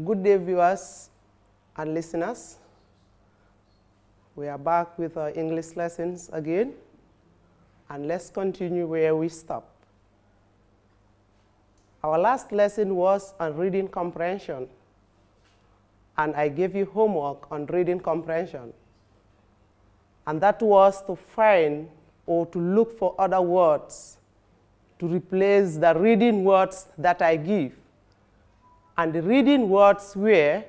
Good day, viewers and listeners. We are back with our English lessons again, and let's continue where we stopped. Our last lesson was on reading comprehension, and I gave you homework on reading comprehension, and that was to find or to look for other words to replace the reading words that I give. And the reading words were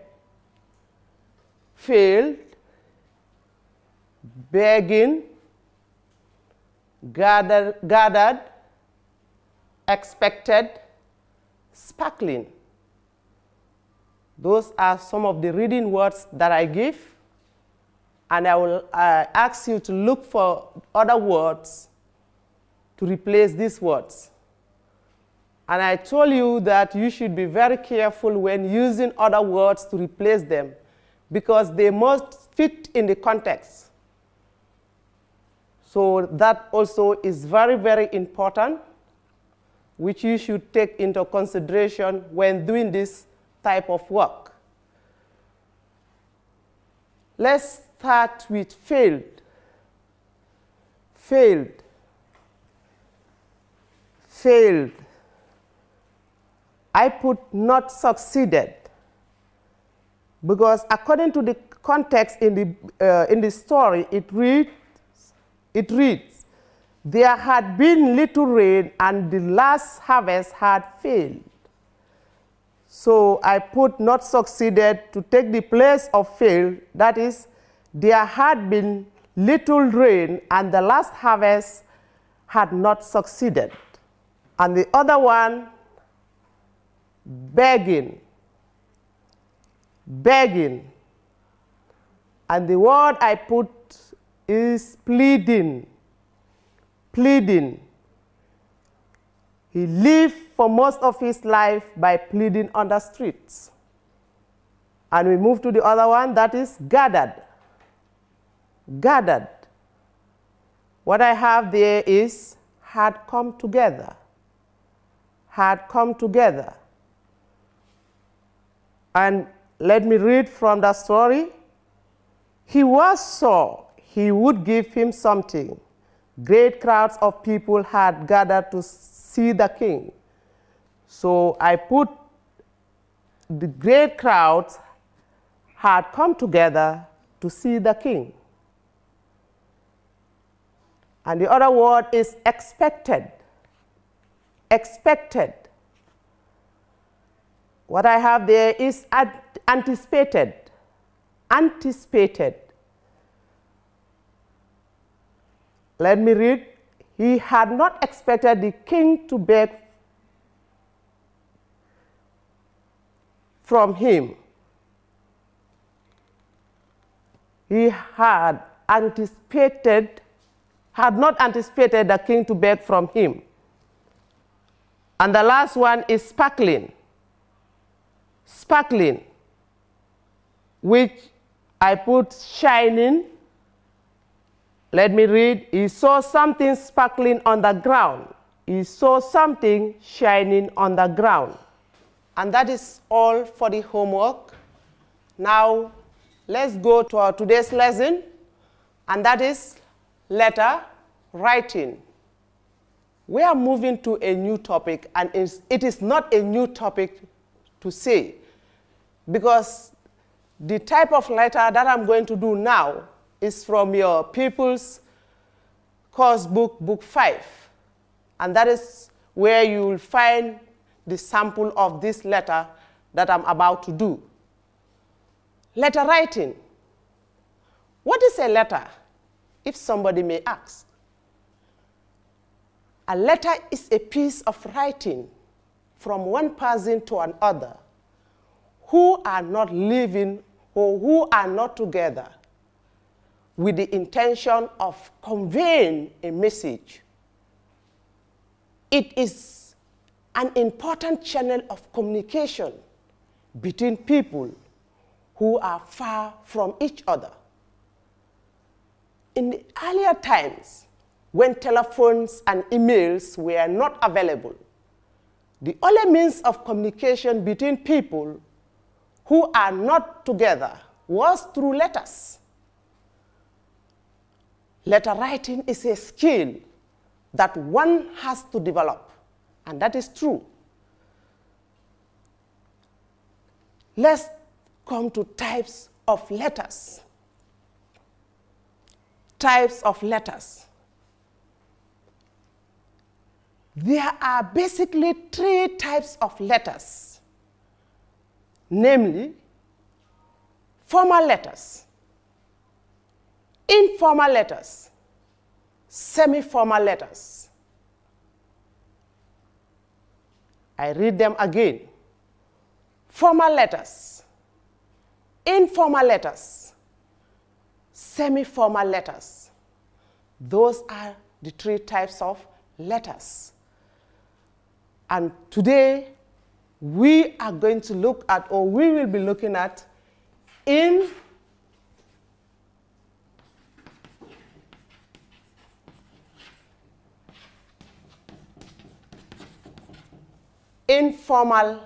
failed, begging, gathered, expected, sparkling. Those are some of the reading words that I give, and I will ask you to look for other words to replace these words. And I told you that you should be very careful when using other words to replace them, because they must fit in the context. So that also is very, very important, which you should take into consideration when doing this type of work. Let's start with failed. Failed. Failed. I put not succeeded, because according to the context in the story, it reads, there had been little rain and the last harvest had failed. So I put not succeeded to take the place of failed. That is, there had been little rain and the last harvest had not succeeded. And the other one, begging, begging. And the word I put is pleading, pleading. He lived for most of his life by pleading on the streets. And we move to the other one, that is gathered, gathered. What I have there is had come together, had come together. And let me read from the story. He was sure he would give him something. Great crowds of people had gathered to see the king. So I put the great crowds had come together to see the king. And the other word is expected. Expected. What I have there is anticipated. Anticipated. Let me read. He had not expected the king to beg from him. He had not anticipated the king to beg from him. And the last one is sparkling. Sparkling, which I put shining. Let me read. He saw something sparkling on the ground. He saw something shining on the ground. And that is all for the homework. Now, let's go to our today's lesson, and that is letter writing. We are moving to a new topic, and it is not a new topic to say, because the type of letter that I'm going to do now is from your People's Course Book, Book 5. And that is where you will find the sample of this letter that I'm about to do. Letter writing. What is a letter, if somebody may ask? A letter is a piece of writing from one person to another who are not living or who are not together, with the intention of conveying a message. It is an important channel of communication between people who are far from each other. In the earlier times, when telephones and emails were not available, the only means of communication between people who are not together was through letters. Letter writing is a skill that one has to develop, and that is true. Let's come to types of letters. Types of letters. There are basically 3 types of letters, namely formal letters, informal letters, semi-formal letters. I read them again. Formal letters, informal letters, semi-formal letters. Those are the 3 types of letters. And today, we are going to look at, or we will be looking at, informal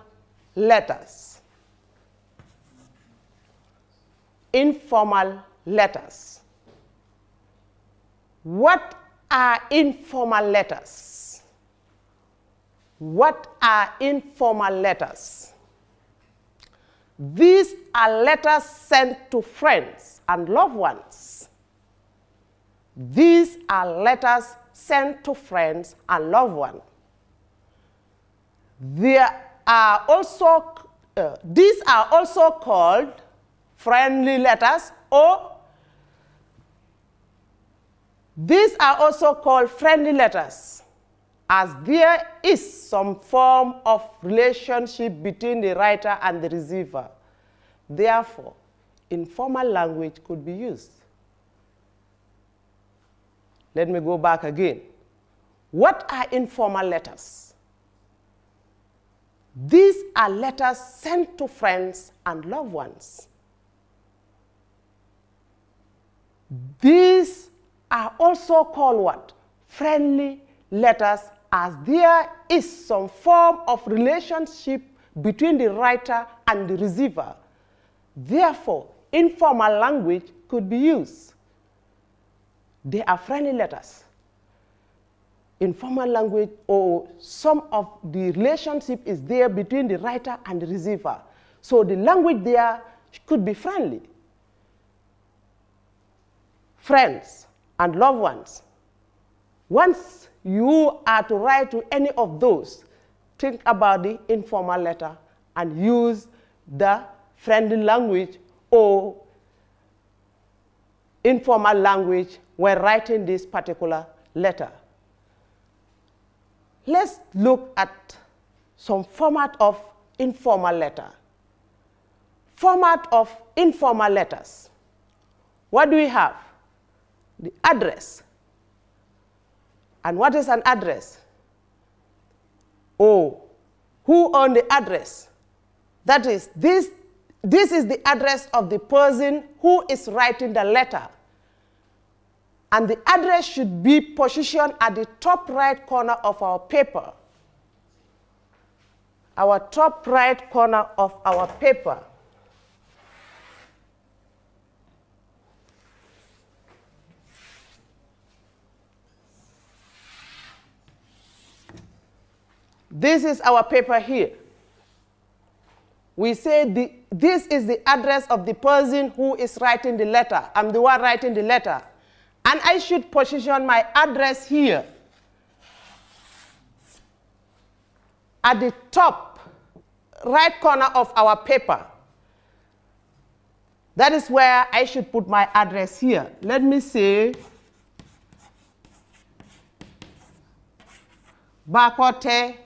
letters. Informal letters. What are informal letters? What are informal letters? These are letters sent to friends and loved ones. These are letters sent to friends and loved ones. There are also, these are also called friendly letters, or these are also called friendly letters, as there is some form of relationship between the writer and the receiver. Therefore, informal language could be used. Let me go back again. What are informal letters? These are letters sent to friends and loved ones. These are also called what? Friendly letters, as there is some form of relationship between the writer and the receiver. Therefore, informal language could be used. They are friendly letters. Informal language, or some of the relationship is there between the writer and the receiver. So the language there could be friendly. Friends and loved ones. Once you are to write to any of those, think about the informal letter and use the friendly language or informal language when writing this particular letter. Let's look at some format of informal letter. Format of informal letters. What do we have? The address. And what is an address? Oh, who owns the address? That is, this is the address of the person who is writing the letter. And the address should be positioned at the top right corner of our paper. Our top right corner of our paper. This is our paper here. We say this is the address of the person who is writing the letter. I'm the one writing the letter. And I should position my address here at the top right corner of our paper. That is where I should put my address here. Let me say Bakote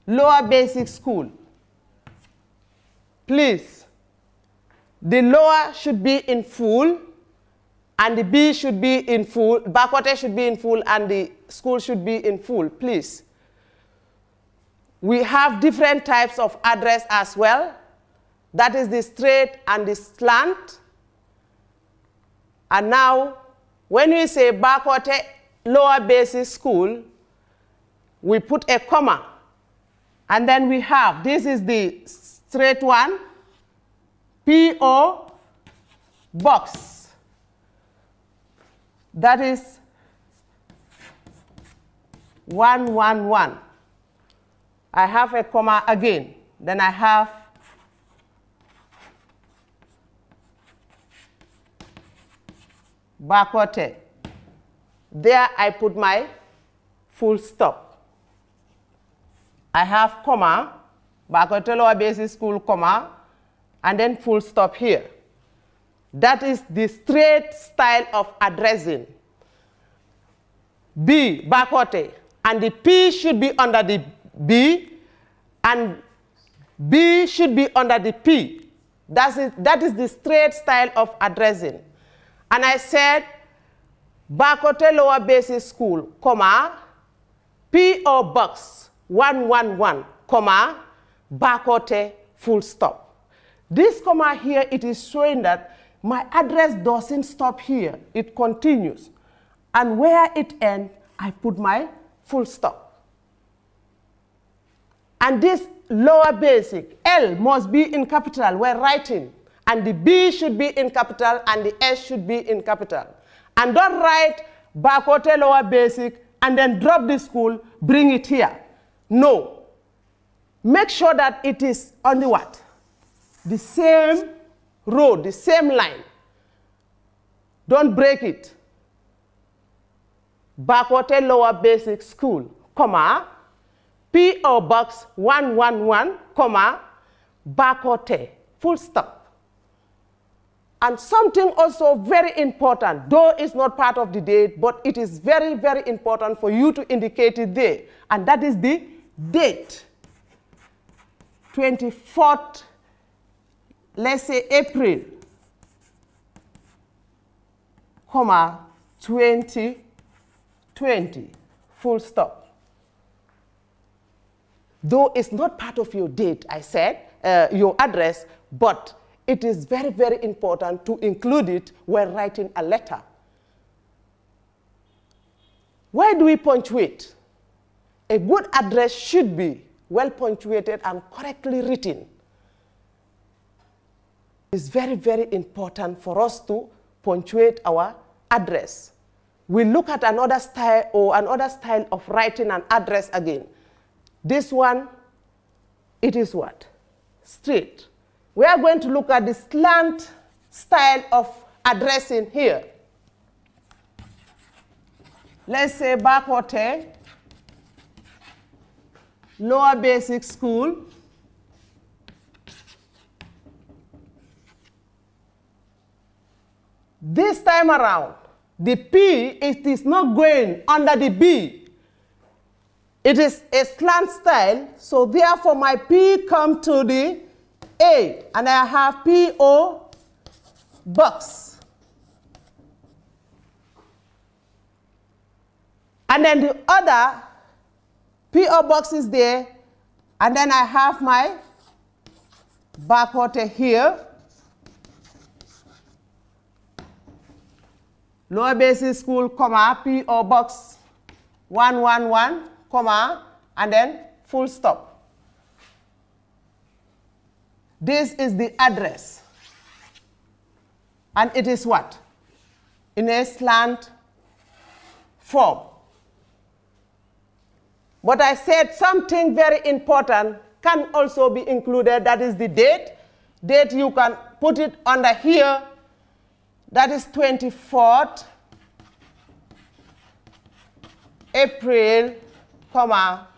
Lower Basic School. Please, the lower should be in full, and the B should be in full, Bakote should be in full, and the school should be in full, please. We have different types of address as well. That is the straight and the slant. And now, when we say Bakote Lower Basic School, we put a comma. And then we have, this is the straight one, P.O. Box. That is 111. I have a comma again. Then I have Bakote. There I put my full stop. I have comma, Bakote Lower Basic School, comma, and then full stop here. That is the straight style of addressing. B, Bakote, and the P should be under the B, and B should be under the P. That is the straight style of addressing. And I said, Bakote Lower Basic School, comma, P.O. Box 111, comma, Bakote, full stop. This comma here, it is showing that my address doesn't stop here. It continues. And where it ends, I put my full stop. And this lower basic, L must be in capital when writing. And the B should be in capital and the S should be in capital. And don't write Bakote Lower Basic and then drop the school, bring it here. No. Make sure that it is on the what? The same road, the same line. Don't break it. Bakote Lower Basic School, comma, P.O. Box 111, comma, Bakote, full stop. And something also very important, though it's not part of the date, but it is very, very important for you to indicate it there. And that is the date. 24th, let's say April, comma, 2020, full stop. Though it's not part of your date, I said, your address, but it is very, very important to include it when writing a letter. Why do we punctuate? A good address should be well punctuated and correctly written. It's very, very important for us to punctuate our address. We look at another style of writing an address again. This one, it is what? Straight. We are going to look at the slant style of addressing here. Let's say Bakote Lower Basic School. This time around, the P, it is not going under the B. It is a slant style, so therefore my P comes to the A, and I have P.O. Box. And then the other P.O. Box is there, and then I have my Bakote here. Lower Basic School, comma, P.O. Box 111, comma, and then full stop. This is the address. And it is what? In a slant form. But I said something very important can also be included, that is the date. Date, you can put it under here. That is 24th April, comma,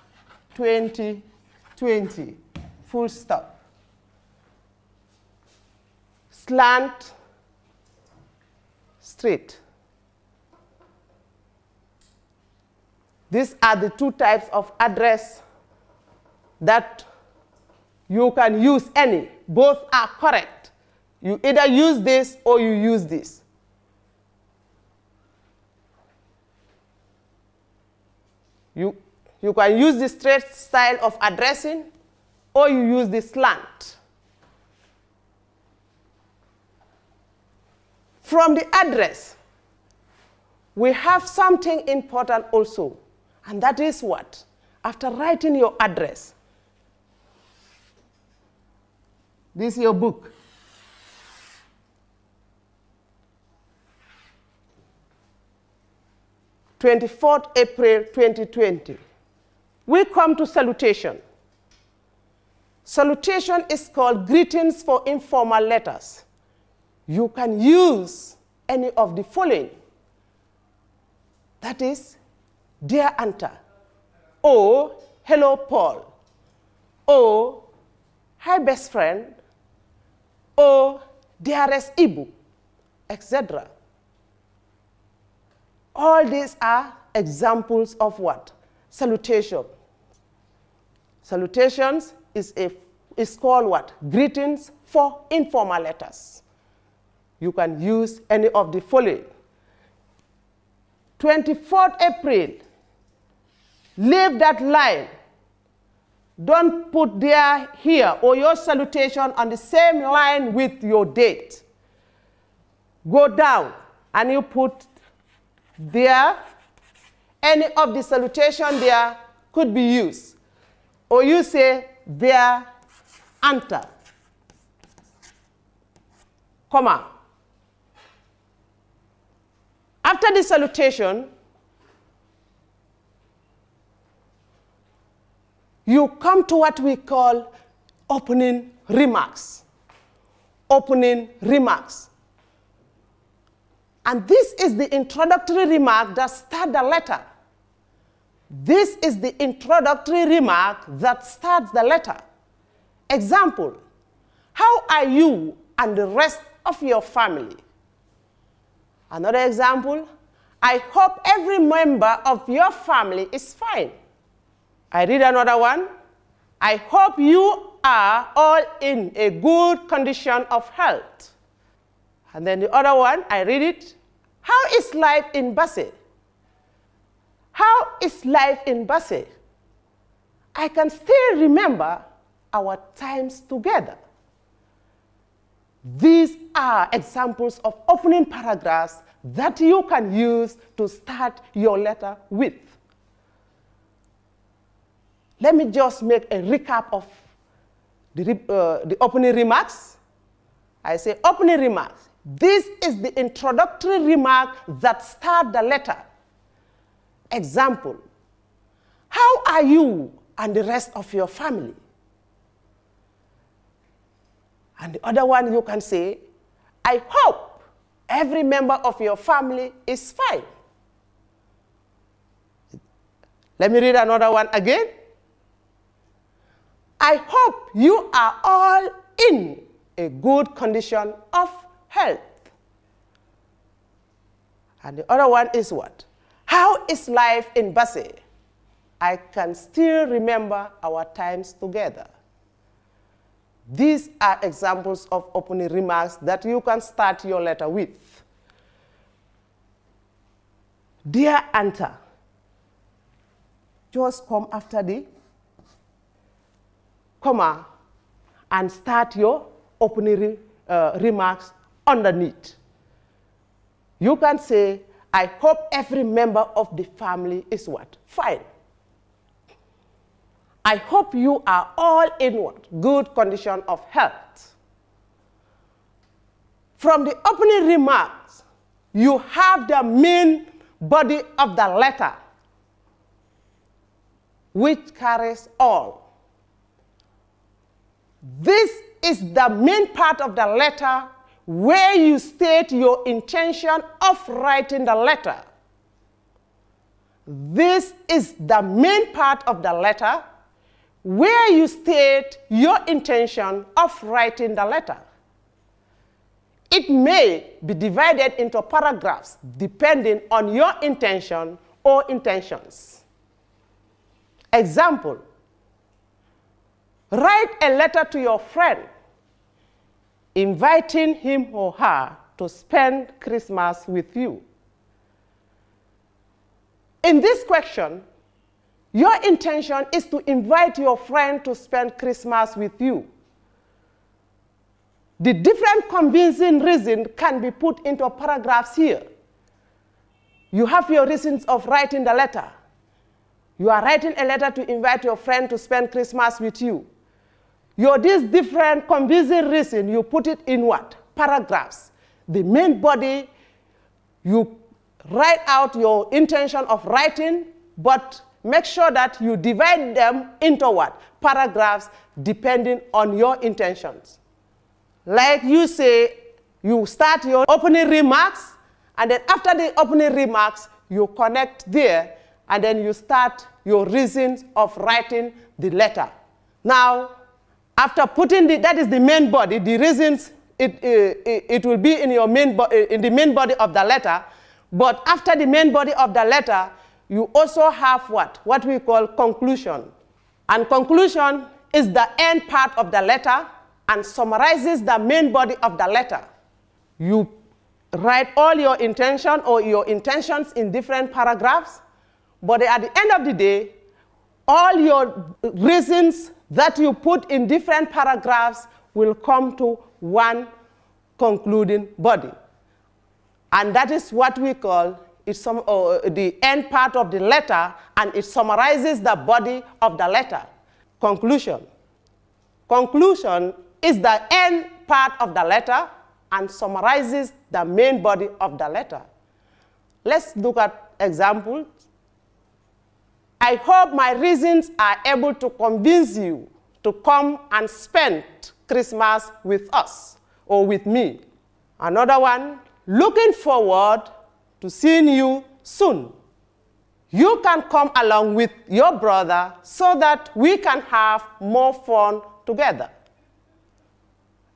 2020, full stop. Slant, straight. These are the two types of address that you can use any. Both are correct. You either use this or you use this. You can use the straight style of addressing or you use the slant. From the address, we have something important also, and that is what? After writing your address, this is your book. "24th April 2020. We come to salutation. Salutation is called greetings for informal letters. You can use any of the following. That is, "Dear Anta," or "Hello Paul," or "Hi best friend," or "Dearest Ibu," etc. All these are examples of what? Salutation. Salutations is called what? Greetings for informal letters. You can use any of the following. 24th April, leave that line. Don't put "there," "here," or your salutation on the same line with your date. Go down and you put "there." Any of the salutation there could be used. Or you say "Dear Anta," comma. After the salutation, you come to what we call opening remarks. Opening remarks. And this is the introductory remark that starts the letter. This is the introductory remark that starts the letter. Example, "How are you and the rest of your family?" Another example, "I hope every member of your family is fine." I read another one, "I hope you are all in a good condition of health." And then the other one, I read it, "How is life in Basse?" How is life in Basse? I can still remember our times together. These are examples of opening paragraphs that you can use to start your letter with. Let me just make a recap of the opening remarks. I say opening remarks. This is the introductory remark that starts the letter. Example, "How are you and the rest of your family?" And the other one you can say, "I hope every member of your family is fine." Let me read another one again. "I hope you are all in a good condition of health." And the other one is what? "How is life in Basse? I can still remember our times together." These are examples of opening remarks that you can start your letter with. "Dear Anta," just come after the comma and start your opening remarks underneath. You can say, "I hope every member of the family is what? Fine. I hope you are all in what? Good condition of health." From the opening remarks, you have the main body of the letter, which carries all. This is the main part of the letter where you state your intention of writing the letter. This is the main part of the letter where you state your intention of writing the letter. It may be divided into paragraphs depending on your intention or intentions. Example, write a letter to your friend inviting him or her to spend Christmas with you. In this question, your intention is to invite your friend to spend Christmas with you. The different convincing reasons can be put into paragraphs here. You have your reasons of writing the letter. You are writing a letter to invite your friend to spend Christmas with you. These different convincing reasons, you put it in what? Paragraphs. The main body, you write out your intention of writing, but make sure that you divide them into what? Paragraphs, depending on your intentions. Like you say, you start your opening remarks, and then after the opening remarks, you connect there, and then you start your reasons of writing the letter. Now, after putting that is the main body, the reasons, it will be in the main body of the letter. But after the main body of the letter, you also have what? What we call conclusion. And conclusion is the end part of the letter and summarizes the main body of the letter. You write all your intention or your intentions in different paragraphs, but at the end of the day, all your reasons that you put in different paragraphs will come to one concluding body. And that is what we call the end part of the letter, and it summarizes the body of the letter. Conclusion. Conclusion is the end part of the letter and summarizes the main body of the letter. Let's look at examples. I hope my reasons are able to convince you to come and spend Christmas with us or with me. Another one, looking forward to seeing you soon. You can come along with your brother so that we can have more fun together.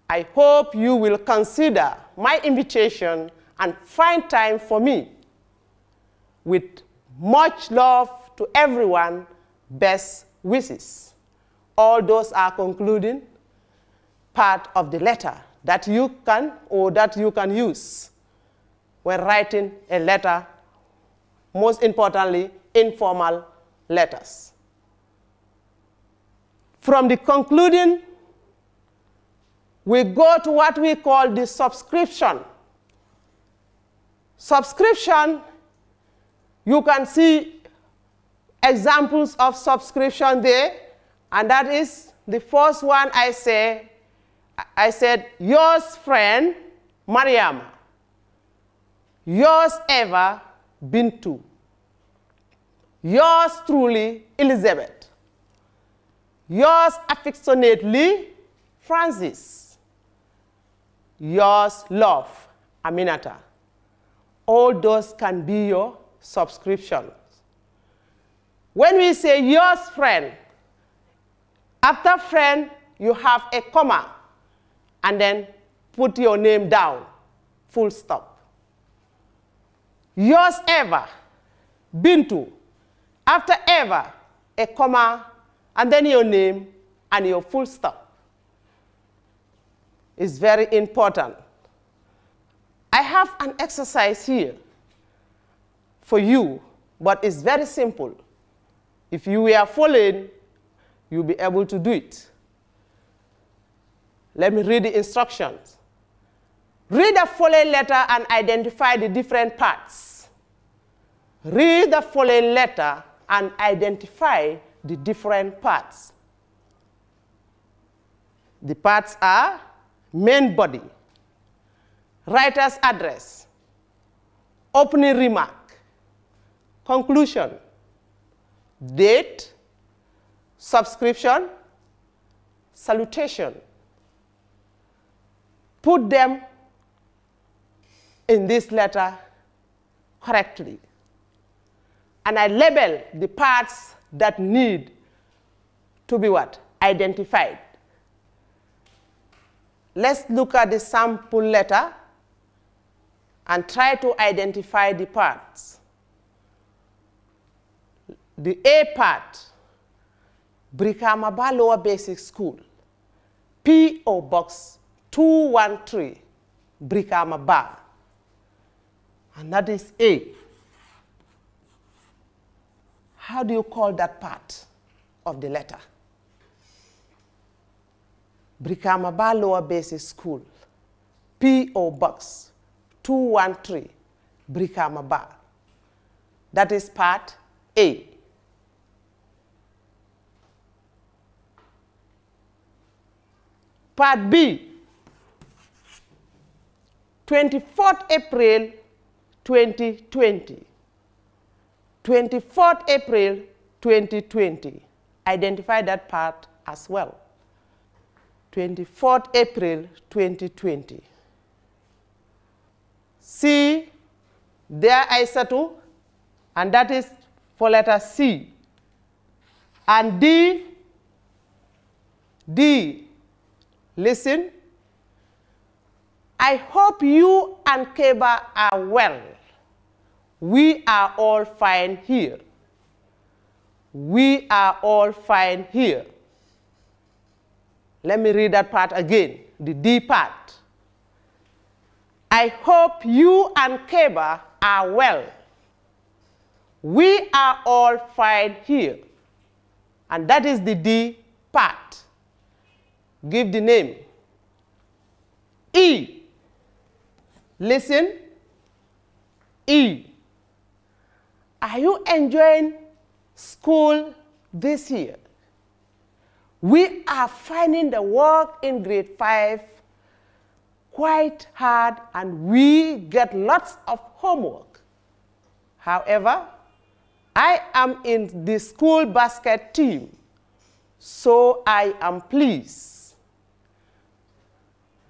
I hope you will consider my invitation and find time for me. With much love to everyone, best wishes. All those are concluding part of the letter that you can use when writing a letter, most importantly, informal letters. From the concluding, we go to what we call the subscription. Subscription, you can see examples of subscription there, and that is the first one I said, yours friend, Mariama. Yours ever, Bintu. Yours truly, Elizabeth. Yours affectionately, Francis. Yours love, Aminata. All those can be your subscriptions. When we say yours friend, after friend, you have a comma, and then put your name down, full stop. Yours ever, Bintu. After ever, a comma, and then your name and your full stop. It's very important. I have an exercise here for you, but it's very simple. If you were following, you'll be able to do it. Let me read the instructions. Read the following letter and identify the different parts. Read the following letter and identify the different parts. The parts are main body, writer's address, opening remark, conclusion, date, subscription, salutation. Put them in this letter correctly. And I label the parts that need to be what? Identified. Let's look at the sample letter and try to identify the parts. The A part, Brikama Lower Basic School, P.O. Box 213, Brikama Ba. And that is A. How do you call that part of the letter? Brikama Ba Lower Basic School, P.O. Box 213, Brikama Ba. That is part A. Part B, 24th April 2020. 24th April 2020. Identify that part as well. 24th April 2020. C, there I settle, and that is for letter C. And D, listen. I hope you and Keba are well. We are all fine here. We are all fine here. Let me read that part again, the D part. I hope you and Keba are well. We are all fine here. And that is the D part. Give the name. E. Listen. E. Are you enjoying school this year? We are finding the work in grade 5 quite hard, and we get lots of homework. However, I am in the school basket team, so I am pleased.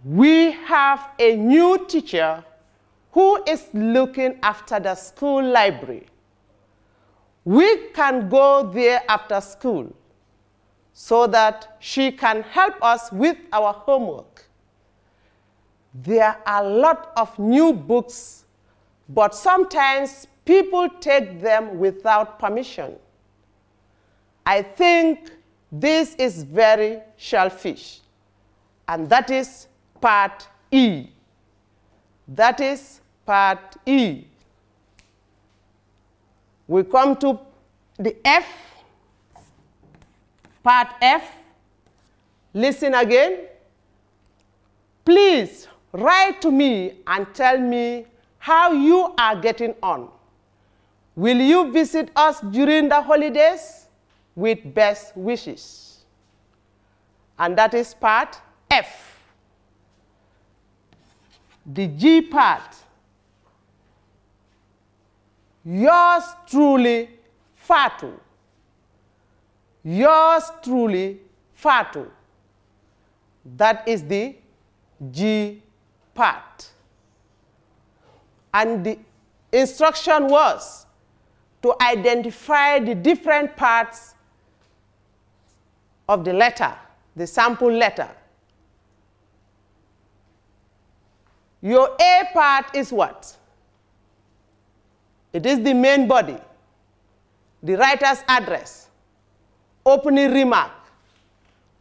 We have a new teacher who is looking after the school library. We can go there after school so that she can help us with our homework. There are a lot of new books, but sometimes people take them without permission. I think this is very selfish, and that is part E. That is part E. We come to the F, part F. Listen again. Please write to me and tell me how you are getting on. Will you visit us during the holidays? With best wishes. And that is part F. The G part. Yours truly, Fatu. Yours truly, Fatu. That is the G part. And the instruction was to identify the different parts of the letter, the sample letter. Your A part is what? It is the main body, the writer's address, opening remark,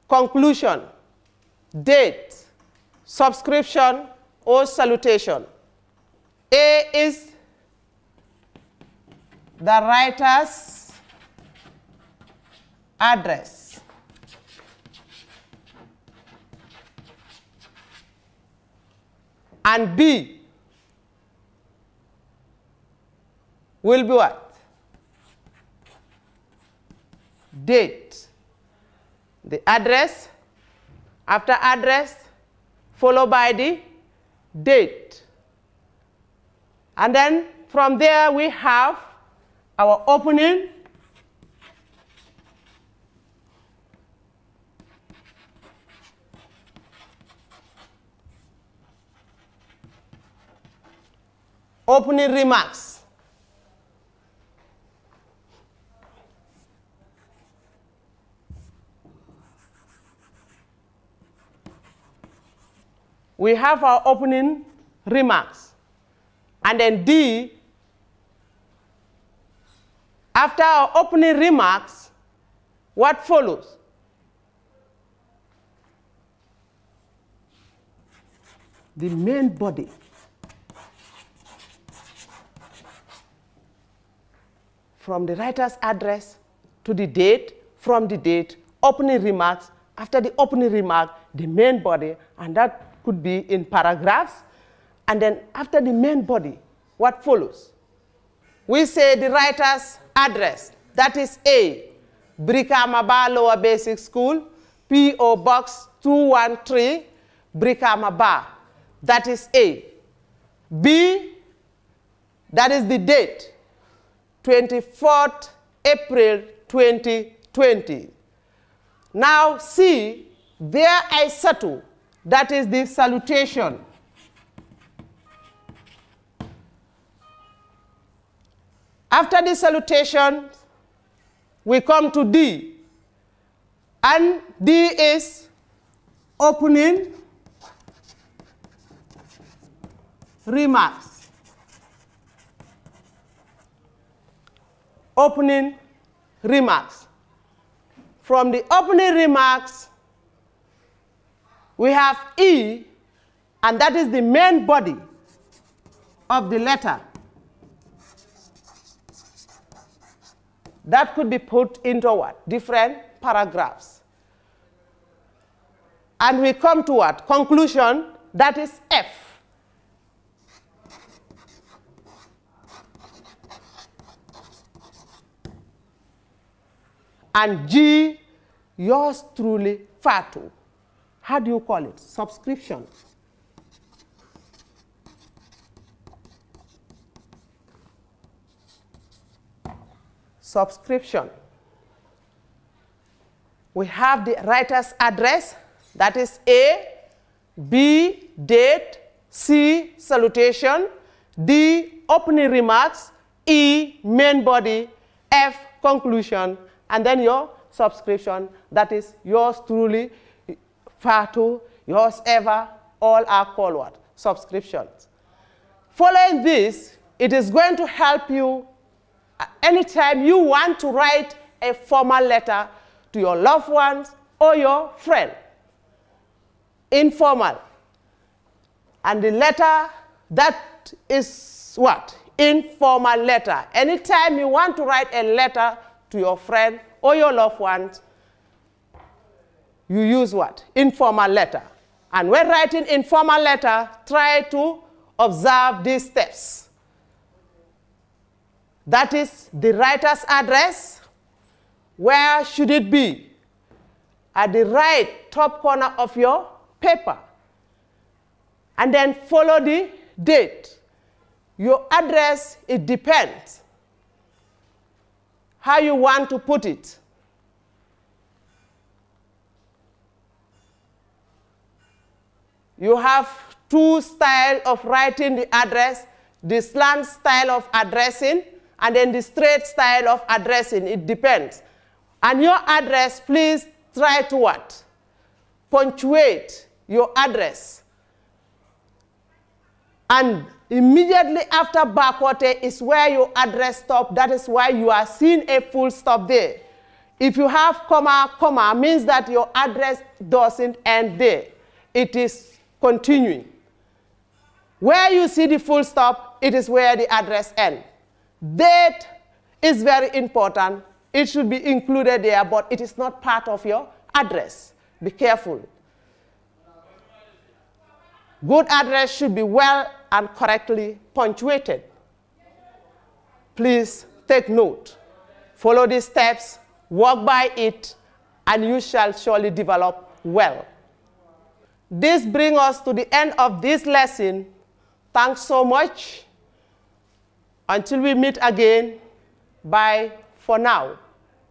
conclusion, date, subscription, or salutation. A is the writer's address. And B will be what? Date. The address, after address, followed by the date. And then from there we have our opening, opening remarks. We have our opening remarks. And then D, after our opening remarks, what follows? The main body. From the writer's address to the date, from the date, opening remarks, after the opening remark, the main body, and that could be in paragraphs. And then after the main body, what follows? We say the writer's address, that is A, Brikama Ba Lower Basic School, P.O. Box 213, Brikama Bar. That is A. B, that is the date, 24th April 2020. Now C, there I settle, that is the salutation. After the salutation, we come to D. And D is opening remarks. Opening remarks. From the opening remarks, we have E, and that is the main body of the letter. That could be put into what? Different paragraphs. And we come to what? Conclusion, that is F. And G, yours truly, Fatu. How do you call it? Subscription. Subscription. We have the writer's address, that is A, B, date, C, salutation, D, opening remarks, E, main body, F, conclusion, and then your subscription, that is yours truly, Fatu, yours ever, all are called what? Subscriptions. Following this, it is going to help you anytime you want to write a formal letter to your loved ones or your friend. Informal. And the letter, that is what? Informal letter. Anytime you want to write a letter to your friend or your loved ones, you use what? Informal letter. And when writing informal letter, try to observe these steps. That is the writer's address. Where should it be? At the right top corner of your paper. And then follow the date. Your address, it depends how you want to put it. You have two styles of writing the address, the slant style of addressing, and then the straight style of addressing. It depends. And your address, please try to what? Punctuate your address. And immediately after backward is where your address stops. That is why you are seeing a full stop there. If you have comma, comma, means that your address doesn't end there. It is continuing. Where you see the full stop, it is where the address ends. Date is very important. It should be included there, but it is not part of your address. Be careful. Good address should be well and correctly punctuated. Please take note. Follow these steps, walk by it, and you shall surely develop well. This brings us to the end of this lesson. Thanks so much. Until we meet again, bye for now.